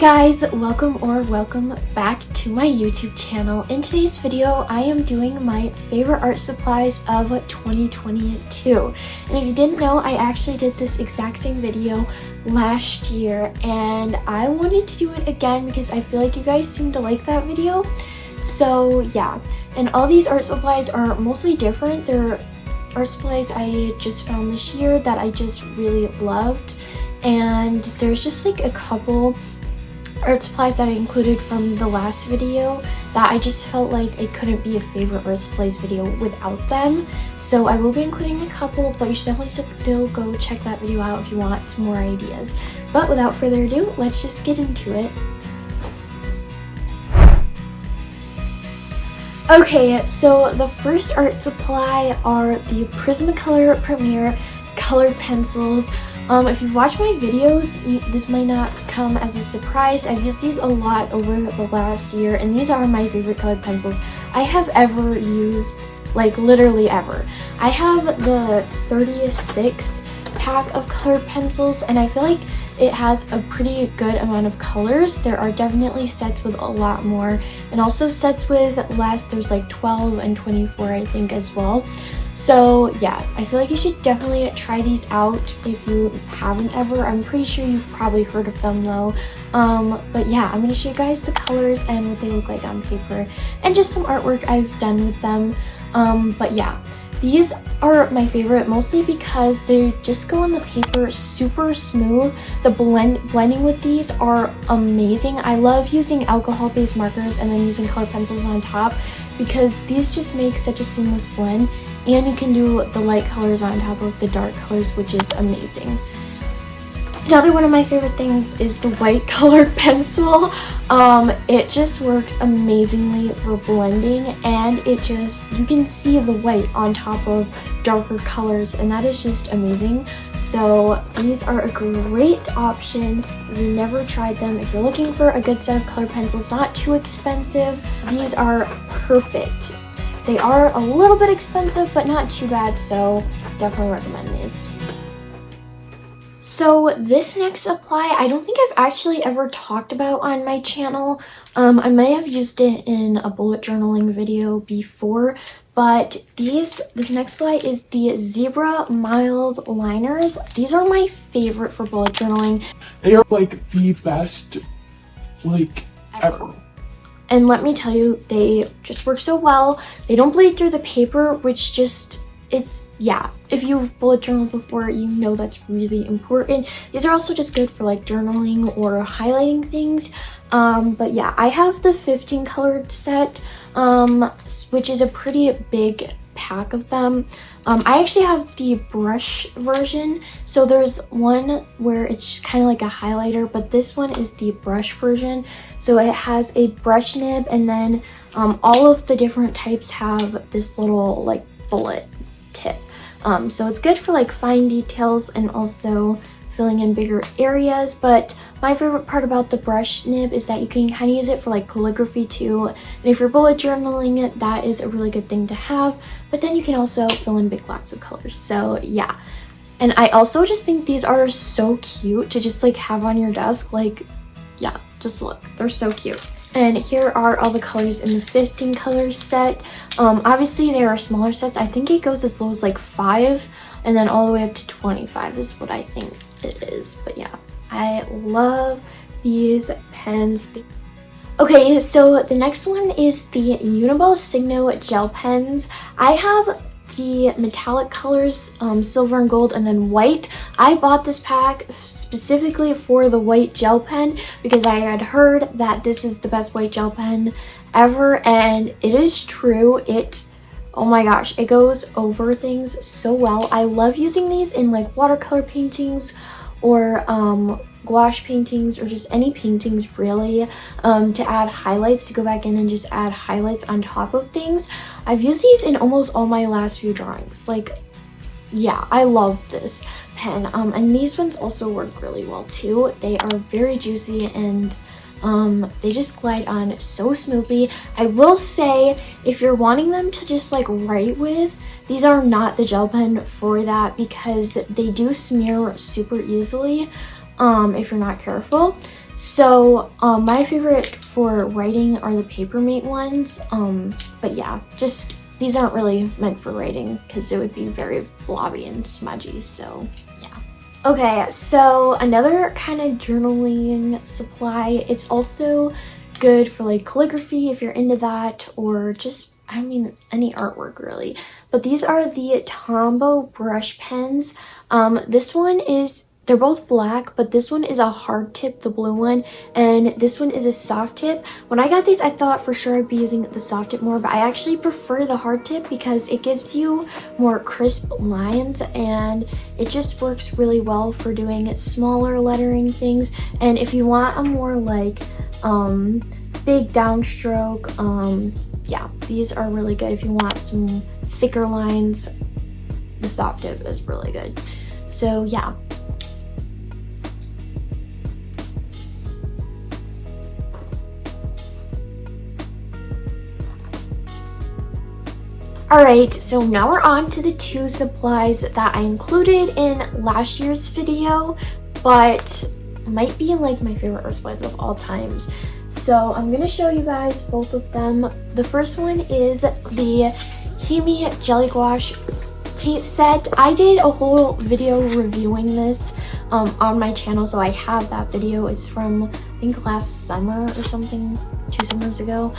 guys, welcome back to my YouTube channel. In today's video, I am doing my favorite art supplies of 2022. And if you didn't know, I actually did this exact same video last year and I wanted to do it again because I feel like you guys seem to like that video. So yeah, and all these art supplies are mostly different. They're art supplies I just found this year that I just really loved. And there's just like a couple art supplies that I included from the last video that I just felt like it couldn't be a favorite art supplies video without them. So I will be including a couple, but you should definitely still go check that video out if you want some more ideas. But without further ado, let's just get into it. Okay, so the first art supply are the Prismacolor Premier colored pencils. If you've watched my videos, this might not come as a surprise. I've used these a lot over the last year, and these are my favorite colored pencils I have ever used, like literally ever. I have the 36 pack of colored pencils, and I feel like it has a pretty good amount of colors. There are definitely sets with a lot more, and also sets with less. There's like 12 and 24, I think, as well. So yeah, I feel like you should definitely try these out if you haven't ever. I'm pretty sure you've probably heard of them though. But yeah, I'm gonna show you guys the colors and what they look like on paper and just some artwork I've done with them. But yeah, these are my favorite mostly because they just go on the paper super smooth. The blending with these are amazing. I love using alcohol-based markers and then using colored pencils on top because these just make such a seamless blend. And you can do the light colors on top of the dark colors, which is amazing. Another one of my favorite things is the white colored pencil. It just works amazingly for blending, and you can see the white on top of darker colors, and that is just amazing. So these are a great option if you've never tried them. If you're looking for a good set of colored pencils, not too expensive, these are perfect. They are a little bit expensive, but not too bad, so definitely recommend these. So this next supply, I don't think I've actually ever talked about on my channel. I may have used it in a bullet journaling video before, but this next supply is the Zebra Mild Liners. These are my favorite for bullet journaling. They are like the best, like, ever. And let me tell you, they just work so well. They don't bleed through the paper, which yeah. If you've bullet journaled before, you know that's really important. These are also just good for like journaling or highlighting things. But yeah, I have the 15 colored set, which is a pretty big pack of them. I actually have the brush version. So there's one where it's kind of like a highlighter, but this one is the brush version. So it has a brush nib, and then all of the different types have this little like bullet tip. So it's good for like fine details and also filling in bigger areas. But my favorite part about the brush nib is that you can kind of use it for like calligraphy too. And if you're bullet journaling it, that is a really good thing to have. But then you can also fill in big lots of colors. So yeah. And I also just think these are so cute to just like have on your desk. Like, yeah, just look, they're so cute. And here are all the colors in the 15 color set. Obviously there are smaller sets. I think it goes as low as like 5 and then all the way up to 25 is what I think it is. But yeah, I love these pens. Okay, so the next one is the Uniball Signo gel pens. I have the metallic colors, silver and gold, and then white. I bought this pack specifically for the white gel pen because I had heard that this is the best white gel pen ever, and it is true. Oh my gosh, it goes over things so well. I love using these in like watercolor paintings or gouache paintings or just any paintings really, to add highlights, to go back in and just add highlights on top of things. I've used these in almost all my last few drawings. Like, yeah, I love this pen. And these ones also work really well too. They are very juicy and they just glide on so smoothly. I will say, if you're wanting them to just like write with, these are not the gel pen for that because they do smear super easily. if you're not careful. So my favorite for writing are the Papermate ones, but yeah, just these aren't really meant for writing because it would be very blobby and smudgy, so yeah. Okay, so another kind of journaling supply, it's also good for like calligraphy if you're into that, or just, I mean, any artwork really. But these are the Tombow brush pens. This one is, they're both black, but this one is a hard tip, the blue one, and this one is a soft tip. When I got these, I thought for sure I'd be using the soft tip more, but I actually prefer the hard tip because it gives you more crisp lines, and it just works really well for doing smaller lettering things. And if you want a more like big downstroke, yeah, these are really good. If you want some thicker lines, the soft tip is really good. So yeah. Alright, so now we're on to the two supplies that I included in last year's video, but might be like my favorite art supplies of all times. So I'm going to show you guys both of them. The first one is the Himi Jelly Gouache paint set. I did a whole video reviewing this on my channel, so I have that video. It's from, I think, last summer or something, 2 summers ago.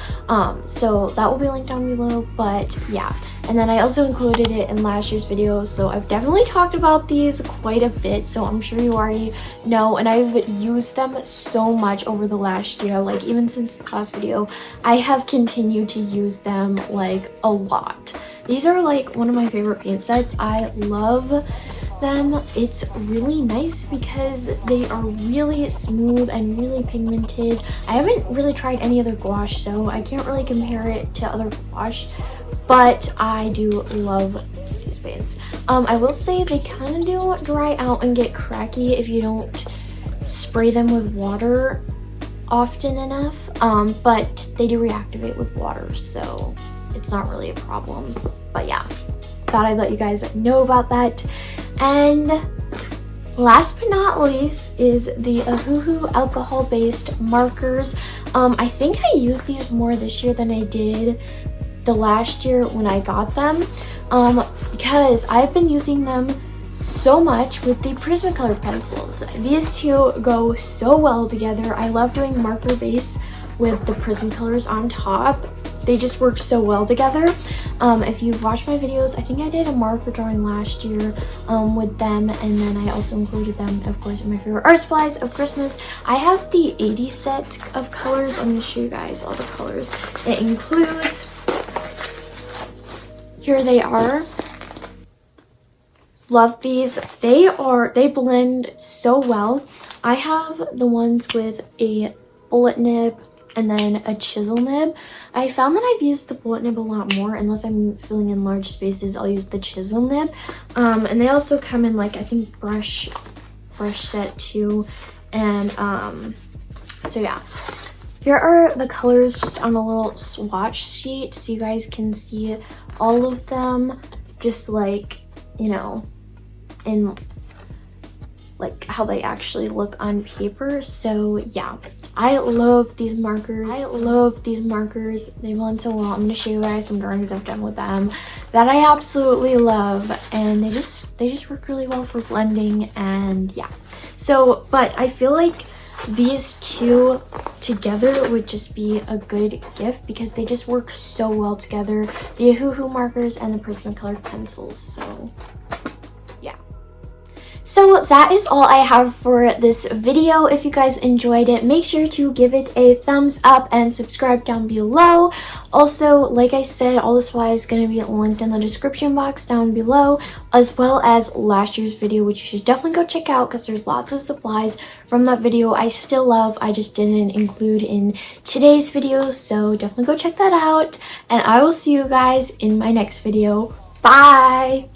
So that will be linked down below, but yeah. And then I also included it in last year's video, so I've definitely talked about these quite a bit, so I'm sure you already know, and I've used them so much over the last year. Like, even since the last video, I have continued to use them like a lot. These are like one of my favorite paint sets. I love them. It's really nice because they are really smooth and really pigmented. I haven't really tried any other gouache, so I can't really compare it to other gouache, but I do love these paints. I will say they kind of do dry out and get cracky if you don't spray them with water often enough, but they do reactivate with water, so it's not really a problem. But yeah, thought I'd let you guys know about that. And last but not least is the Ohuhu alcohol-based markers. I think I used these more this year than I did the last year when I got them, because I've been using them so much with the Prismacolor pencils. These two go so well together. I love doing marker base with the Prismacolors on top. They just work so well together. If you've watched my videos, I think I did a marker drawing last year with them, and then I also included them, of course, in my favorite art supplies of Christmas. I have the 80 set of colors. I'm going to show you guys all the colors it includes. Here they are. Love these. They blend so well. I have the ones with a bullet nib and then a chisel nib. I found that I've used the bullet nib a lot more. Unless I'm filling in large spaces, I'll use the chisel nib. And they also come in, like, I think brush set too. And so yeah, here are the colors just on a little swatch sheet, so you guys can see all of them, just like, you know, in like how they actually look on paper. So yeah, I love these markers. They blend so well. I'm gonna show you guys some drawings I've done with them that I absolutely love, and they just work really well for blending. And yeah, so but I feel like these two together would just be a good gift because they just work so well together, the Ohuhu markers and the Prismacolor pencils. So yeah. So that is all I have for this video. If you guys enjoyed it, make sure to give it a thumbs up and subscribe down below. Also, like I said, all the supplies is going to be linked in the description box down below, as well as last year's video, which you should definitely go check out because there's lots of supplies from that video I still love. I just didn't include in today's video, so definitely go check that out. And I will see you guys in my next video. Bye!